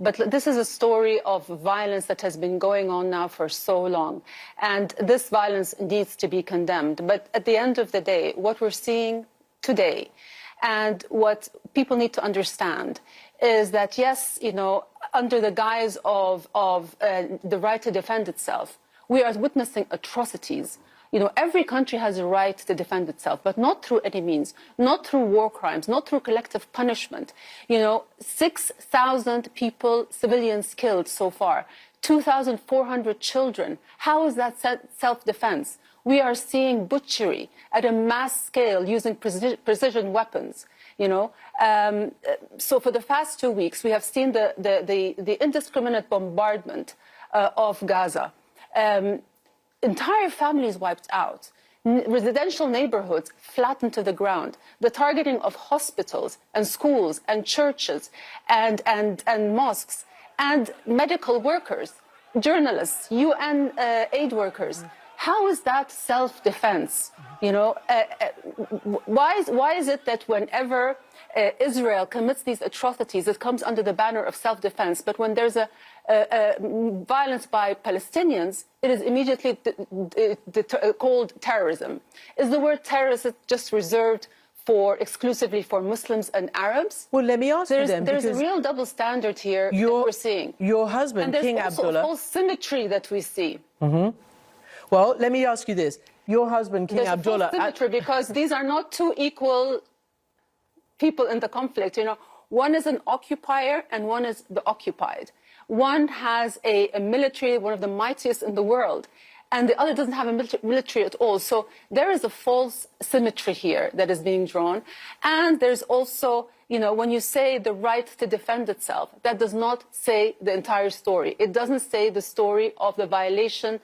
But this is a story of violence that has been going on now for so long. And this violence needs to be condemned. But at the end of the day, what we're seeing today and what people need to understand is that, yes, you know, under the guise of the right to defend itself, we are witnessing atrocities. You know, every country has a right to defend itself, but not through any means, not through war crimes, not through collective punishment. You know, 6,000 people, civilians killed so far, 2,400 children. How is that self-defense? We are seeing butchery at a mass scale using precision weapons. You know, so for the past 2 weeks, we have seen the indiscriminate bombardment of Gaza. Entire families wiped out, residential neighborhoods flattened to the ground, the targeting of hospitals and schools and churches and mosques and medical workers, journalists, UN aid workers. How is that self-defense? You know, why is it that whenever Israel commits these atrocities, it comes under the banner of self-defense, but when there's a violence by Palestinians, it is immediately called terrorism? Is the word terrorist just reserved exclusively for Muslims and Arabs? Well, let me ask you then, there's a real double standard here that we're seeing. Your husband, King Abdullah... And there's also a false symmetry that we see. Mm-hmm. Well, let me ask you this. Your husband, King Abdullah... There's a false symmetry because these are not two equal people in the conflict. You know, one is an occupier and one is the occupied. One has a military, one of the mightiest in the world, and the other doesn't have a military at all. So there is a false symmetry here that is being drawn. And there's also, you know, when you say the right to defend itself, that does not say the entire story. It doesn't say the story of the violation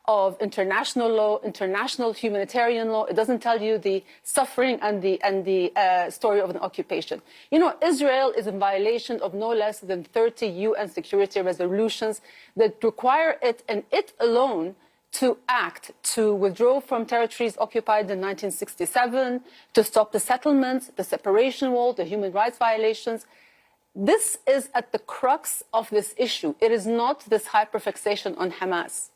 of international law, international humanitarian law. It doesn't tell you the suffering and the story of an occupation. You know, Israel is in violation of no less than 30 UN security resolutions that require it and it alone to act, to withdraw from territories occupied in 1967, to stop the settlements, the separation wall, the human rights violations. This is at the crux of this issue. It is not this hyperfixation on Hamas.